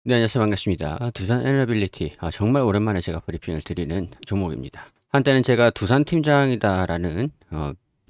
네, 안녕하세요. 반갑습니다. 두산 에너빌리티. 정말 오랜만에 제가 브리핑을 드리는 종목입니다. 한때는 제가 두산 팀장이다라는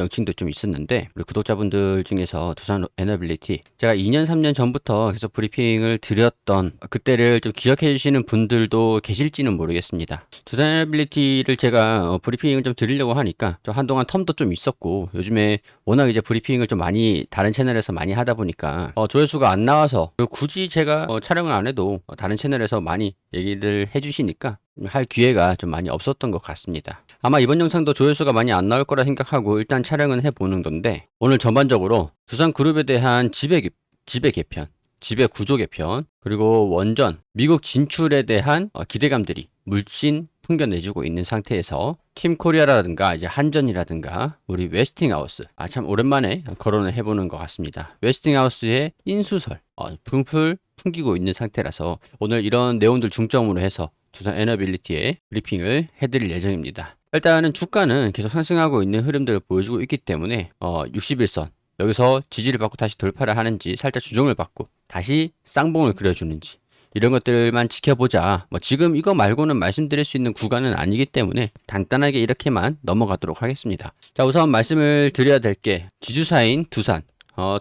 명칭도 좀 있었는데, 우리 구독자분들 중에서 두산 에너빌리티 제가 2년 3년 전부터 계속 브리핑을 드렸던 그때를 좀 기억해 주시는 분들도 계실지는 모르겠습니다. 두산 에너빌리티를 제가 브리핑을 좀 드리려고 하니까 좀 한동안 텀도 좀 있었고, 요즘에 워낙 이제 브리핑을 좀 많이 다른 채널에서 많이 하다 보니까 조회수가 안 나와서, 굳이 제가 촬영을 안 해도 다른 채널에서 많이 얘기를 해주시니까 할 기회가 좀 많이 없었던 것 같습니다. 아마 이번 영상도 조회수가 많이 안 나올 거라 생각하고 일단 촬영은 해보는 건데, 오늘 전반적으로 두산그룹에 대한 지배 개편, 지배 구조 개편, 그리고 원전, 미국 진출에 대한 기대감들이 물씬 풍겨내주고 있는 상태에서 팀코리아라든가 이제 한전이라든가 우리 웨스팅하우스, 참 오랜만에 거론을 해보는 것 같습니다. 웨스팅하우스의 인수설 풀풀 풍기고 있는 상태라서 오늘 이런 내용들 중점으로 해서 두산 에너빌리티의 브리핑을 해드릴 예정입니다. 일단은 주가는 계속 상승하고 있는 흐름들을 보여주고 있기 때문에 61선 여기서 지지를 받고 다시 돌파를 하는지, 살짝 조정을 받고 다시 쌍봉을 그려주는지, 이런 것들만 지켜보자. 지금 이거 말고는 말씀드릴 수 있는 구간은 아니기 때문에 간단하게 이렇게만 넘어가도록 하겠습니다. 자, 우선 말씀을 드려야 될 게 지주사인 두산.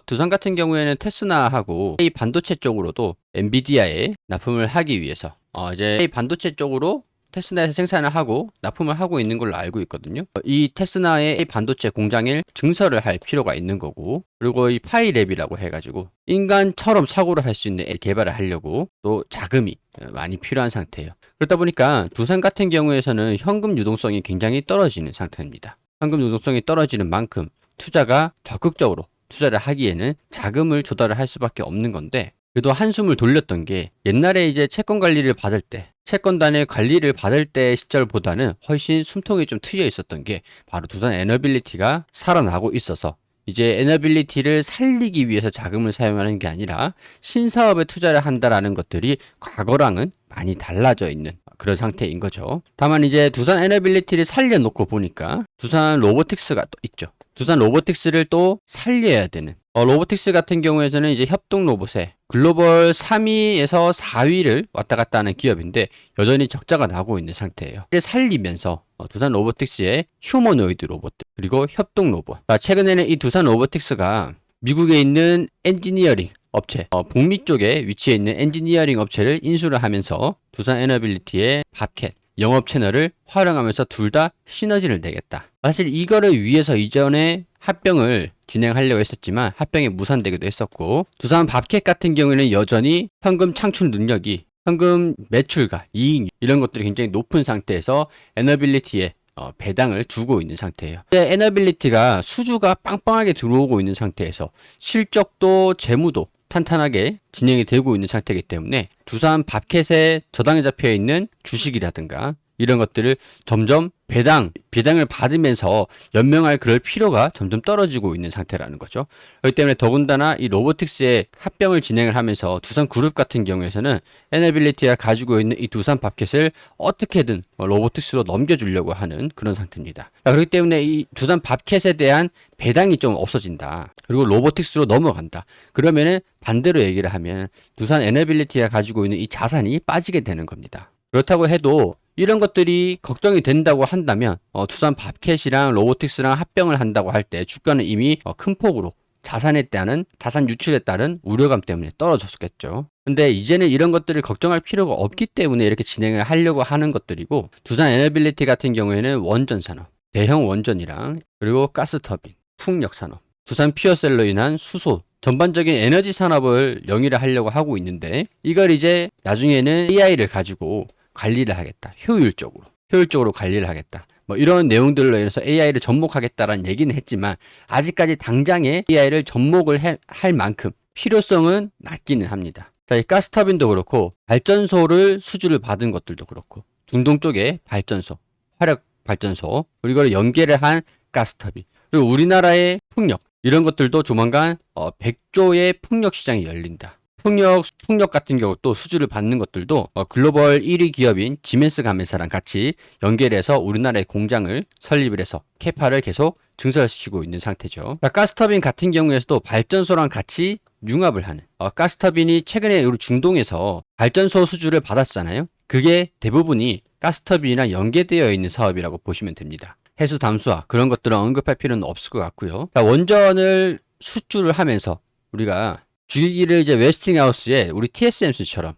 두산 같은 경우에는 테스나하고 A 반도체 쪽으로도 엔비디아에 납품을 하기 위해서 이제 A 반도체 쪽으로 테스나에서 생산을 하고 납품을 하고 있는 걸로 알고 있거든요. 이 테스나의 반도체 공장을 증설을 할 필요가 있는 거고, 그리고 이 파이랩이라고 해가지고 인간처럼 사고를 할 수 있는 개발을 하려고 또 자금이 많이 필요한 상태예요. 그렇다 보니까 두산 같은 경우에서는 현금 유동성이 굉장히 떨어지는 상태입니다. 현금 유동성이 떨어지는 만큼 투자가 적극적으로 투자를 하기에는 자금을 조달을 할 수밖에 없는 건데, 그래도 한숨을 돌렸던 게 옛날에 이제 채권 관리를 받을 때, 채권단의 관리를 받을 때 시절보다는 훨씬 숨통이 좀 트여 있었던 게 바로 두산 에너빌리티가 살아나고 있어서 이제 에너빌리티를 살리기 위해서 자금을 사용하는 게 아니라 신사업에 투자를 한다라는 것들이 과거랑은 많이 달라져 있는 그런 상태인 거죠. 다만 이제 두산 에너빌리티를 살려놓고 보니까 두산 로보틱스가 또 있죠. 두산 로보틱스를 또 살려야 되는, 로보틱스 같은 경우에는 이제 협동 로봇에 글로벌 3위에서 4위를 왔다 갔다 하는 기업인데 여전히 적자가 나고 있는 상태예요. 이를 살리면서 두산 로보틱스의 휴머노이드 로봇 그리고 협동 로봇, 최근에는 이 두산 로보틱스가 미국에 있는 엔지니어링 업체, 북미 쪽에 위치해 있는 엔지니어링 업체를 인수를 하면서 두산 에너빌리티의 밥캣 영업 채널을 활용하면서 둘 다 시너지를 내겠다. 사실 이거를 위해서 이전에 합병을 진행하려고 했었지만 합병이 무산되기도 했었고, 두산 밥캣 같은 경우에는 여전히 현금 창출 능력이, 현금 매출과 이익 이런 것들이 굉장히 높은 상태에서 에너빌리티에 배당을 주고 있는 상태예요. 에너빌리티가 수주가 빵빵하게 들어오고 있는 상태에서 실적도 재무도 탄탄하게 진행이 되고 있는 상태이기 때문에 두산 밥캣에 저당이 잡혀 있는 주식이라든가 이런 것들을 점점 배당을 받으면서 연명할 그럴 필요가 점점 떨어지고 있는 상태라는 거죠. 그렇기 때문에 더군다나 이 로보틱스의 합병을 진행을 하면서 두산그룹 같은 경우에서는 에너빌리티가 가지고 있는 이 두산 밥캣을 어떻게든 로보틱스로 넘겨주려고 하는 그런 상태입니다. 그렇기 때문에 이 두산 밥캣에 대한 배당이 좀 없어진다. 그리고 로보틱스로 넘어간다. 그러면은 반대로 얘기를 하면 두산 에너빌리티가 가지고 있는 이 자산이 빠지게 되는 겁니다. 그렇다고 해도 이런 것들이 걱정이 된다고 한다면 두산 밥캣이랑 로보틱스랑 합병을 한다고 할 때 주가는 이미 큰 폭으로 자산에 따른 자산 유출에 따른 우려감 때문에 떨어졌겠죠. 근데 이제는 이런 것들을 걱정할 필요가 없기 때문에 이렇게 진행을 하려고 하는 것들이고, 두산 에너빌리티 같은 경우에는 원전 산업, 대형 원전이랑 그리고 가스터빈, 풍력 산업, 두산 퓨어셀로 인한 수소, 전반적인 에너지 산업을 영위를 하려고 하고 있는데, 이걸 이제 나중에는 AI를 가지고 관리를 하겠다. 효율적으로 관리를 하겠다. 이런 내용들로 인해서 AI를 접목하겠다라는 얘기는 했지만 아직까지 당장에 AI를 접목을 할 만큼 필요성은 낮기는 합니다. 자, 이 가스터빈도 그렇고 발전소를 수주를 받은 것들도 그렇고 중동 쪽에 발전소, 화력 발전소, 그리고 이걸 연계를 한 가스터빈, 그리고 우리나라의 풍력 이런 것들도 조만간 100조의 풍력 시장이 열린다. 풍력 같은 경우 또 수주를 받는 것들도 글로벌 1위 기업인 지멘스 가멘사랑 같이 연결해서 우리나라의 공장을 설립을 해서 캐파를 계속 증설시키고 있는 상태죠. 가스터빈 같은 경우에서도 발전소랑 같이 융합을 하는 가스터빈이 최근에 우리 중동에서 발전소 수주를 받았잖아요. 그게 대부분이 가스터빈이랑 연계되어 있는 사업이라고 보시면 됩니다. 해수 담수화 그런 것들은 언급할 필요는 없을 것 같고요. 자, 원전을 수주를 하면서 우리가 주기기를 이제 웨스팅하우스에 우리 TSMC처럼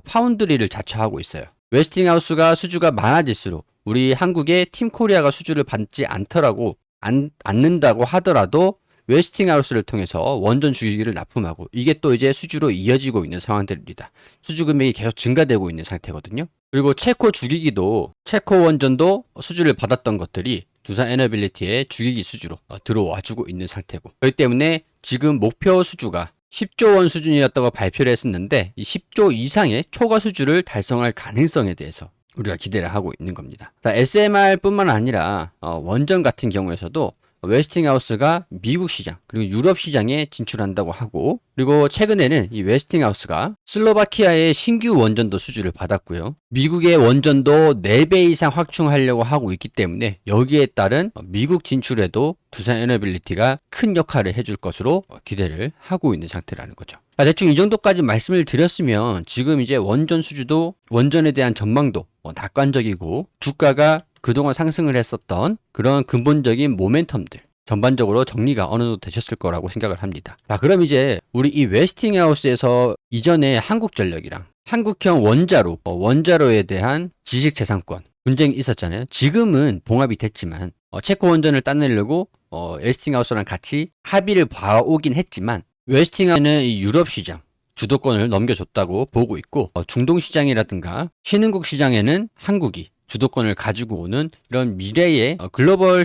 파운드리를 자처하고 있어요. 웨스팅하우스가 수주가 많아질수록 우리 한국의 팀코리아가 수주를 받지 않는다고 하더라도 웨스팅하우스를 통해서 원전 주기기를 납품하고 이게 또 이제 수주로 이어지고 있는 상황들입니다. 수주 금액이 계속 증가되고 있는 상태거든요. 그리고 체코 주기기도 체코 원전도 수주를 받았던 것들이 두산 에너빌리티의 주기기 수주로 들어와주고 있는 상태고 그렇기 때문에 지금 목표 수주가 10조 원 수준이었다고 발표를 했었는데 이 10조 이상의 초과 수주를 달성할 가능성에 대해서 우리가 기대를 하고 있는 겁니다. SMR뿐만 아니라 원전 같은 경우에서도 웨스팅하우스가 미국 시장 그리고 유럽 시장에 진출한다고 하고 그리고 최근에는 이 웨스팅하우스가 슬로바키아의 신규 원전도 수주를 받았고요. 미국의 원전도 4배 이상 확충하려고 하고 있기 때문에 여기에 따른 미국 진출에도 두산 에너빌리티가 큰 역할을 해줄 것으로 기대를 하고 있는 상태라는 거죠. 대충 이 정도까지 말씀을 드렸으면 지금 이제 원전 수주도 원전에 대한 전망도 낙관적이고 주가가 그동안 상승을 했었던 그런 근본적인 모멘텀들 전반적으로 정리가 어느 정도 되셨을 거라고 생각을 합니다. 자, 그럼 이제 우리 이 웨스팅하우스에서 이전에 한국전력이랑 한국형 원자로에 대한 지식재산권 분쟁이 있었잖아요. 지금은 봉합이 됐지만 체코 원전을 따내려고 웨스팅하우스랑 같이 합의를 봐오긴 했지만 웨스팅하우스는 이 유럽 시장 주도권을 넘겨줬다고 보고 있고 중동 시장이라든가 신흥국 시장에는 한국이 주도권을 가지고 오는 이런 미래의 글로벌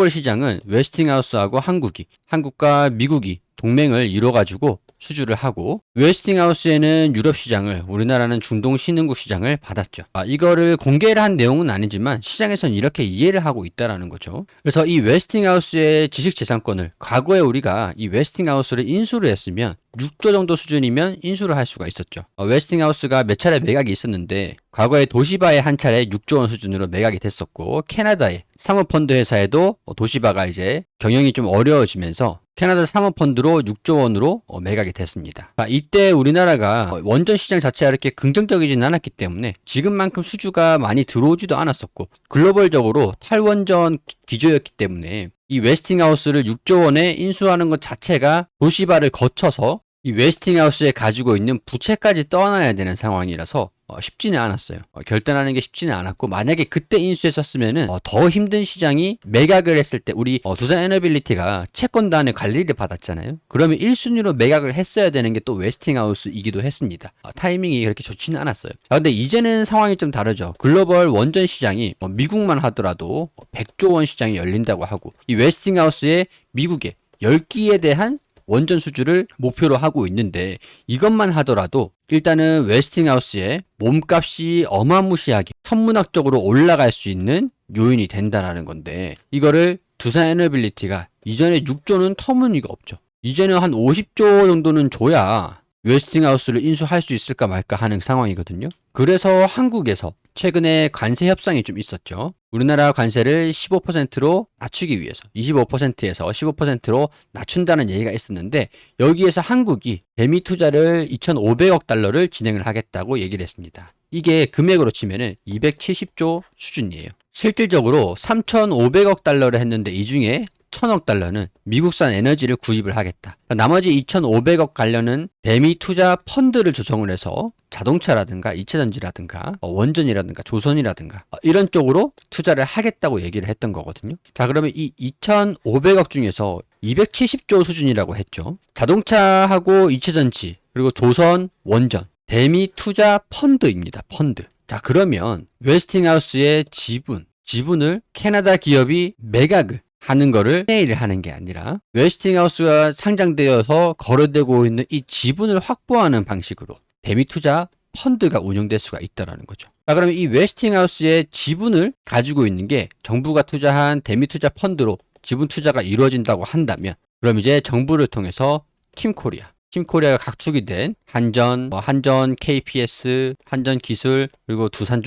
시장은 웨스팅하우스하고 한국과 미국이 동맹을 이뤄가지고 수주를 하고 웨스팅하우스에는 유럽 시장을 우리나라는 중동 신흥국 시장을 받았죠. 이거를 공개를 한 내용은 아니지만 시장에서는 이렇게 이해를 하고 있다라는 거죠. 그래서 이 웨스팅하우스의 지식재산권을 과거에 우리가 이 웨스팅하우스를 인수를 했으면 6조 정도 수준이면 인수를 할 수가 있었죠. 웨스팅하우스가 몇 차례 매각이 있었는데 과거에 도시바에 한 차례 6조 원 수준으로 매각이 됐었고 캐나다의 사모펀드 회사에도 도시바가 이제 경영이 좀 어려워지면서 캐나다 사모펀드로 6조 원으로 매각이 됐습니다. 이때 우리나라가 원전 시장 자체가 이렇게 긍정적이진 않았기 때문에 지금만큼 수주가 많이 들어오지도 않았었고 글로벌적으로 탈원전 기조였기 때문에 이 웨스팅하우스를 6조 원에 인수하는 것 자체가 도시바를 거쳐서 이 웨스팅하우스에 가지고 있는 부채까지 떠나야 되는 상황이라서 쉽지는 않았어요. 결단하는 게 쉽지는 않았고 만약에 그때 인수했었으면은 더 힘든 시장이 매각을 했을 때 우리 두산 에너빌리티가 채권단의 관리를 받았잖아요. 그러면 1순위로 매각을 했어야 되는 게 또 웨스팅하우스이기도 했습니다. 타이밍이 그렇게 좋지는 않았어요. 근데 이제는 상황이 좀 다르죠. 글로벌 원전 시장이 미국만 하더라도 100조 원 시장이 열린다고 하고 이 웨스팅하우스의 미국의 10기에 대한 원전 수주를 목표로 하고 있는데 이것만 하더라도 일단은 웨스팅하우스의 몸값이 어마무시하게 천문학적으로 올라갈 수 있는 요인이 된다는 건데 이거를 두산 에너빌리티가 이전에 6조는 터무니가 없죠. 이제는 한 50조 정도는 줘야 웨스팅하우스를 인수할 수 있을까 말까 하는 상황이거든요. 그래서 한국에서 최근에 관세 협상이 좀 있었죠. 우리나라 관세를 15%로 낮추기 위해서 25%에서 15%로 낮춘다는 얘기가 있었는데 여기에서 한국이 대미 투자를 2,500억 달러를 진행을 하겠다고 얘기를 했습니다. 이게 금액으로 치면은 270조 수준이에요. 실질적으로 3,500억 달러를 했는데 이 중에 1,000억 달러는 미국산 에너지를 구입을 하겠다. 나머지 2,500억 관련은 대미 투자 펀드를 조성을 해서 자동차라든가 이차전지라든가 원전이라든가 조선이라든가 이런 쪽으로 투자를 하겠다고 얘기를 했던 거거든요. 자, 그러면 이 2,500억 중에서 270조 수준이라고 했죠. 자동차하고 이차전지 그리고 조선, 원전, 대미 투자 펀드입니다. 펀드. 자, 그러면 웨스팅하우스의 지분을 캐나다 기업이 매각을 하는 거를 세일을 하는 게 아니라 웨스팅하우스가 상장되어서 거래되고 있는 이 지분을 확보하는 방식으로 대미 투자 펀드가 운영될 수가 있다는 거죠. 자, 그러면 이 웨스팅하우스의 지분을 가지고 있는 게 정부가 투자한 대미 투자 펀드로 지분 투자가 이루어진다고 한다면 그럼 이제 정부를 통해서 팀코리아가 각축이 된 한전 KPS, 한전기술 그리고 두산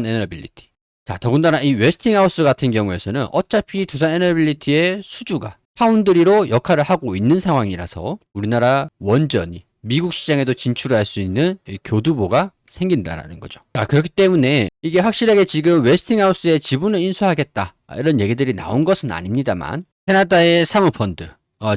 에너빌리티. 자, 더군다나 이 웨스팅하우스 같은 경우에서는 어차피 두산 에너빌리티의 수주가 파운드리로 역할을 하고 있는 상황이라서 우리나라 원전이 미국 시장에도 진출할 수 있는 교두보가 생긴다라는 거죠. 그렇기 때문에 이게 확실하게 지금 웨스팅하우스의 지분을 인수하겠다 이런 얘기들이 나온 것은 아닙니다만 캐나다의 사모펀드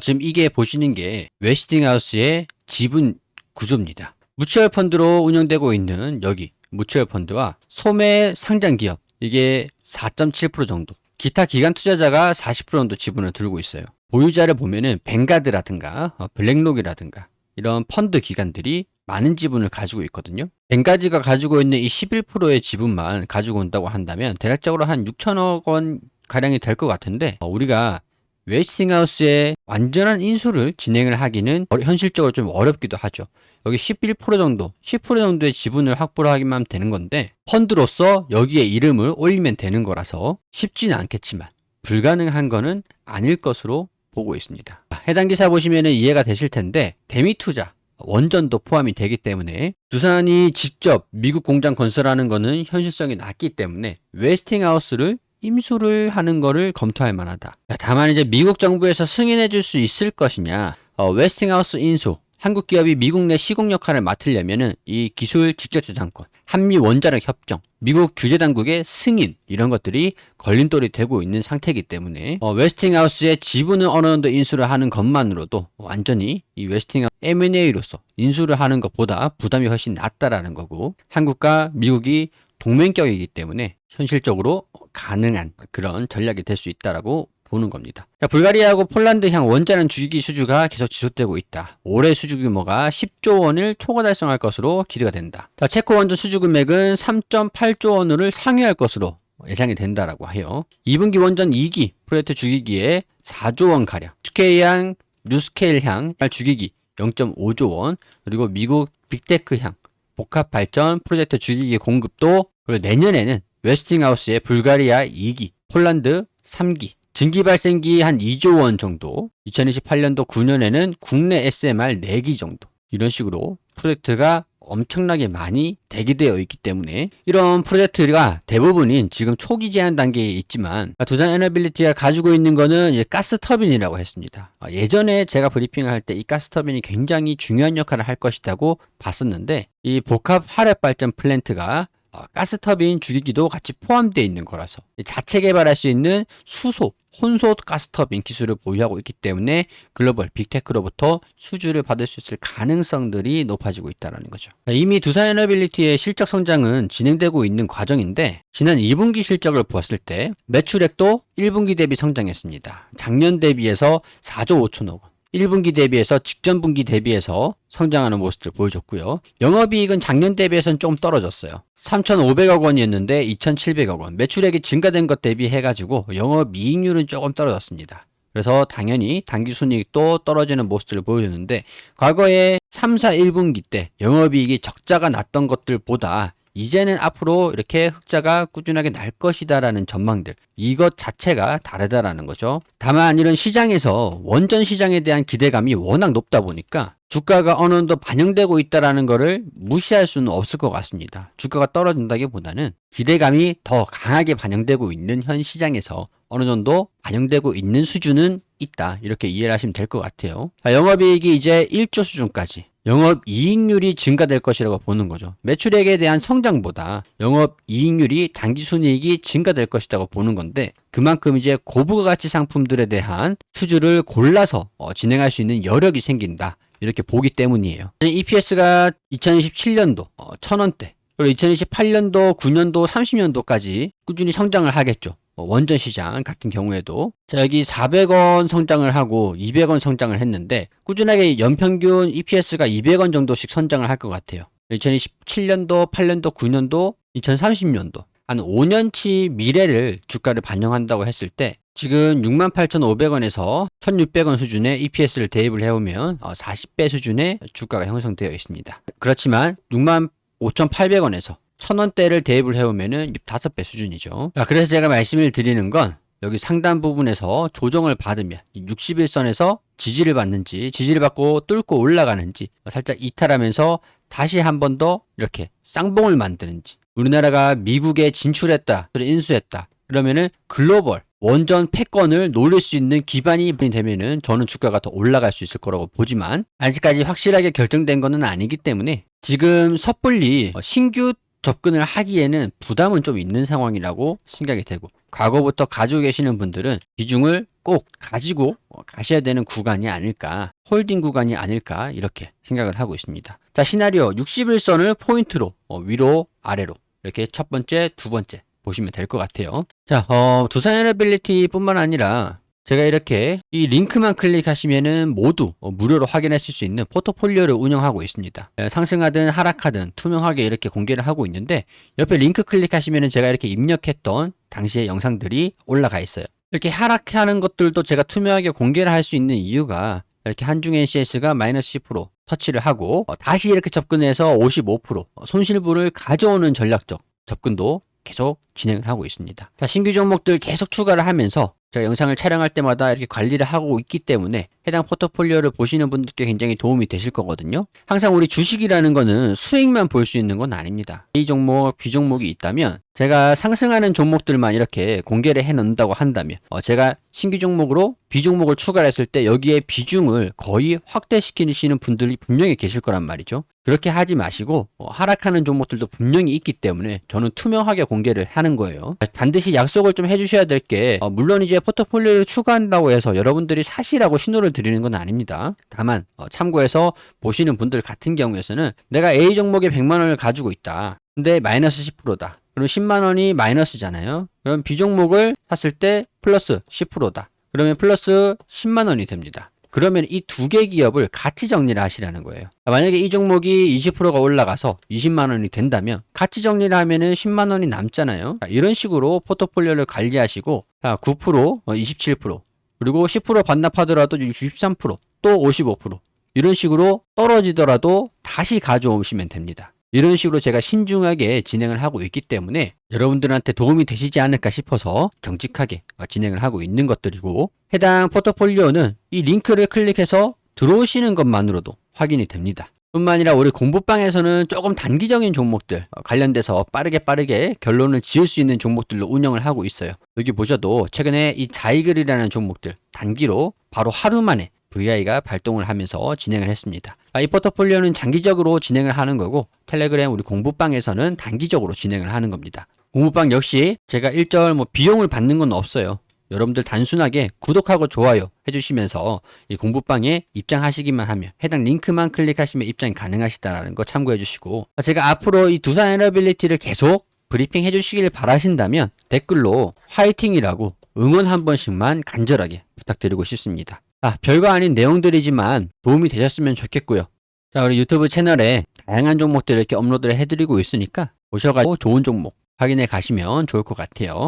지금 이게 보시는 게 웨스팅하우스의 지분 구조입니다. 뮤추얼 펀드로 운영되고 있는 여기 뮤추얼 펀드와 소매 상장 기업 이게 4.7% 정도, 기타 기관 투자자가 40% 정도 지분을 들고 있어요. 보유자를 보면은 뱅가드라든가 블랙록이라든가 이런 펀드 기관들이 많은 지분을 가지고 있거든요. 뱅가드가 가지고 있는 이 11%의 지분만 가지고 온다고 한다면 대략적으로 한 6천억 원 가량이 될 것 같은데 우리가 웨스팅하우스의 완전한 인수를 진행을 하기는 현실적으로 좀 어렵기도 하죠. 여기 11% 정도, 10% 정도의 지분을 확보를 하기만 되는 건데 펀드로서 여기에 이름을 올리면 되는 거라서 쉽지는 않겠지만 불가능한 거는 아닐 것으로 보고 있습니다. 해당 기사 보시면 이해가 되실 텐데 대미 투자, 원전도 포함이 되기 때문에 두산이 직접 미국 공장 건설하는 거는 현실성이 낮기 때문에 웨스팅하우스를 임수를 하는 거를 검토할 만하다. 다만 이제 미국 정부에서 승인해 줄 수 있을 것이냐, 웨스팅하우스 인수, 한국 기업이 미국 내 시공 역할을 맡으려면은 이 기술 직접 저작권, 한미 원자력 협정, 미국 규제 당국의 승인 이런 것들이 걸림돌이 되고 있는 상태이기 때문에 웨스팅하우스의 지분을 어느 정도 인수를 하는 것만으로도 완전히 이 웨스팅하우스 M&A로서 인수를 하는 것보다 부담이 훨씬 낮다라는 거고 한국과 미국이 동맹격이기 때문에 현실적으로 가능한 그런 전략이 될 수 있다라고 보는 겁니다. 자, 불가리아하고 폴란드 향 원자력 주기기 수주가 계속 지속되고 있다. 올해 수주 규모가 10조 원을 초과 달성할 것으로 기대가 된다. 자, 체코 원전 수주 금액은 3.8조 원을 상회할 것으로 예상이 된다라고 해요. 2분기 원전 2기 프로젝트 주기기에 4조 원 가량, SK향, 뉴스케일향 주기기 0.5조 원, 그리고 미국 빅테크향 복합 발전 프로젝트 주기기 공급도, 그리고 내년에는 웨스팅하우스의 불가리아 2기, 폴란드 3기, 증기 발생기 한 2조 원 정도, 2028년도 9년에는 국내 SMR 4기 정도, 이런 식으로 프로젝트가 엄청나게 많이 대기되어 있기 때문에 이런 프로젝트가 대부분인 지금 초기 제한 단계에 있지만 두산 에너빌리티가 가지고 있는 거는 가스 터빈이라고 했습니다. 예전에 제가 브리핑을 할 때 이 가스 터빈이 굉장히 중요한 역할을 할 것이라고 봤었는데 이 복합 화력 발전 플랜트가 가스터빈 주기기도 같이 포함되어 있는 거라서 자체 개발할 수 있는 수소, 혼소 가스터빈 기술을 보유하고 있기 때문에 글로벌 빅테크로부터 수주를 받을 수 있을 가능성들이 높아지고 있다는 거죠. 이미 두산에너빌리티의 실적 성장은 진행되고 있는 과정인데 지난 2분기 실적을 보았을 때 매출액도 1분기 대비 성장했습니다. 작년 대비해서 4조 5천억 원. 1분기 대비해서 직전 분기 대비해서 성장하는 모습을 보여줬고요. 영업이익은 작년 대비해서는 좀 떨어졌어요. 3,500억 원이었는데 2,700억 원. 매출액이 증가된 것 대비해가지고 영업이익률은 조금 떨어졌습니다. 그래서 당연히 당기순이익도 떨어지는 모습을 보여줬는데 과거에 3, 4, 1분기 때 영업이익이 적자가 났던 것들보다 이제는 앞으로 이렇게 흑자가 꾸준하게 날 것이다라는 전망들, 이것 자체가 다르다라는 거죠. 다만 이런 시장에서 원전 시장에 대한 기대감이 워낙 높다 보니까 주가가 어느 정도 반영되고 있다라는 거를 무시할 수는 없을 것 같습니다. 주가가 떨어진다기보다는 기대감이 더 강하게 반영되고 있는 현 시장에서 어느 정도 반영되고 있는 수준은 있다, 이렇게 이해를 하시면 될 것 같아요. 영업이익이 이제 1조 수준까지 영업이익률이 증가될 것이라고 보는 거죠. 매출액에 대한 성장보다 영업이익률이 당기순이익이 증가될 것이라고 보는 건데 그만큼 이제 고부가가치 상품들에 대한 수주를 골라서 진행할 수 있는 여력이 생긴다, 이렇게 보기 때문이에요. EPS가 2027년도 1,000원대, 그리고 2028년도, 9년도, 30년도까지 꾸준히 성장을 하겠죠. 원전 시장 같은 경우에도 자, 여기 400원 성장을 하고 200원 성장을 했는데 꾸준하게 연평균 EPS가 200원 정도씩 성장을 할 것 같아요. 2027년도, 8년도, 9년도, 2030년도 한 5년치 미래를 주가를 반영한다고 했을 때 지금 68,500원에서 1,600원 수준의 EPS를 대입을 해오면 40배 수준의 주가가 형성되어 있습니다. 그렇지만 65,800원에서 1,000원대를 대입을 해오면은 5배 수준이죠. 그래서 제가 말씀을 드리는 건 여기 상단 부분에서 조정을 받으면 60일선에서 지지를 받는지, 지지를 받고 뚫고 올라가는지, 살짝 이탈하면서 다시 한 번 더 이렇게 쌍봉을 만드는지, 우리나라가 미국에 진출했다, 인수했다 그러면은 글로벌 원전 패권을 노릴 수 있는 기반이 되면은 저는 주가가 더 올라갈 수 있을 거라고 보지만 아직까지 확실하게 결정된 거는 아니기 때문에 지금 섣불리 신규 접근을 하기에는 부담은 좀 있는 상황이라고 생각이 되고, 과거부터 가지고 계시는 분들은 비중을 꼭 가지고 가셔야 되는 구간이 아닐까, 홀딩 구간이 아닐까 이렇게 생각을 하고 있습니다. 자, 시나리오 61선을 포인트로 위로 아래로 이렇게 첫 번째, 두 번째 보시면 될 것 같아요. 자, 두산 에너빌리티 뿐만 아니라 제가 이렇게 이 링크만 클릭하시면은 모두 무료로 확인하실 수 있는 포트폴리오를 운영하고 있습니다. 상승하든 하락하든 투명하게 이렇게 공개를 하고 있는데, 옆에 링크 클릭하시면은 제가 이렇게 입력했던 당시의 영상들이 올라가 있어요. 이렇게 하락하는 것들도 제가 투명하게 공개를 할 수 있는 이유가, 이렇게 한중 NCS가 마이너스 10% 터치를 하고 다시 이렇게 접근해서 55% 손실분을 가져오는 전략적 접근도 계속 진행을 하고 있습니다. 자, 신규 종목들 계속 추가를 하면서 제가 영상을 촬영할 때마다 이렇게 관리를 하고 있기 때문에 해당 포트폴리오를 보시는 분들께 굉장히 도움이 되실 거거든요. 항상 우리 주식이라는 거는 수익만 볼 수 있는 건 아닙니다. A 종목, B 종목이 있다면 제가 상승하는 종목들만 이렇게 공개를 해 놓는다고 한다면 제가 신규 종목으로 B 종목을 추가했을 때 여기에 비중을 거의 확대시키시는 분들이 분명히 계실 거란 말이죠. 그렇게 하지 마시고 하락하는 종목들도 분명히 있기 때문에 저는 투명하게 공개를 하는 거예요. 반드시 약속을 좀 해주셔야 될 게, 물론 이제 포트폴리오를 추가한다고 해서 여러분들이 사시라고 신호를 드리는 건 아닙니다. 다만 참고해서 보시는 분들 같은 경우에서는 내가 A 종목에 100만 원을 가지고 있다. 근데 마이너스 10%다. 그럼 10만 원이 마이너스잖아요. 그럼 B 종목을 샀을 때 플러스 10%다. 그러면 플러스 10만 원이 됩니다. 그러면 이 두 개 기업을 같이 정리를 하시라는 거예요. 만약에 이 종목이 20%가 올라가서 20만 원이 된다면 같이 정리를 하면은 10만 원이 남잖아요. 이런 식으로 포트폴리오를 관리하시고, 9%, 27%, 그리고 10% 반납하더라도 63%, 또 55%, 이런 식으로 떨어지더라도 다시 가져오시면 됩니다. 이런 식으로 제가 신중하게 진행을 하고 있기 때문에 여러분들한테 도움이 되시지 않을까 싶어서 정직하게 진행을 하고 있는 것들이고, 해당 포트폴리오는 이 링크를 클릭해서 들어오시는 것만으로도 확인이 됩니다. 뿐만 아니라 우리 공부방에서는 조금 단기적인 종목들 관련돼서 빠르게 결론을 지을 수 있는 종목들로 운영을 하고 있어요. 여기 보셔도 최근에 이 자이글이라는 종목들 단기로 바로 하루 만에 VI가 발동을 하면서 진행을 했습니다. 이 포트폴리오는 장기적으로 진행을 하는 거고, 텔레그램 우리 공부방에서는 단기적으로 진행을 하는 겁니다. 공부방 역시 제가 일절 비용을 받는 건 없어요. 여러분들 단순하게 구독하고 좋아요 해주시면서 이 공부방에 입장하시기만 하면, 해당 링크만 클릭하시면 입장이 가능하시다는 거 참고해 주시고, 제가 앞으로 이 두산 에너빌리티를 계속 브리핑 해주시길 바라신다면 댓글로 화이팅이라고 응원 한 번씩만 간절하게 부탁드리고 싶습니다. 별거 아닌 내용들이지만 도움이 되셨으면 좋겠고요. 자, 우리 유튜브 채널에 다양한 종목들을 이렇게 업로드를 해드리고 있으니까 오셔가지고 좋은 종목 확인해 가시면 좋을 것 같아요.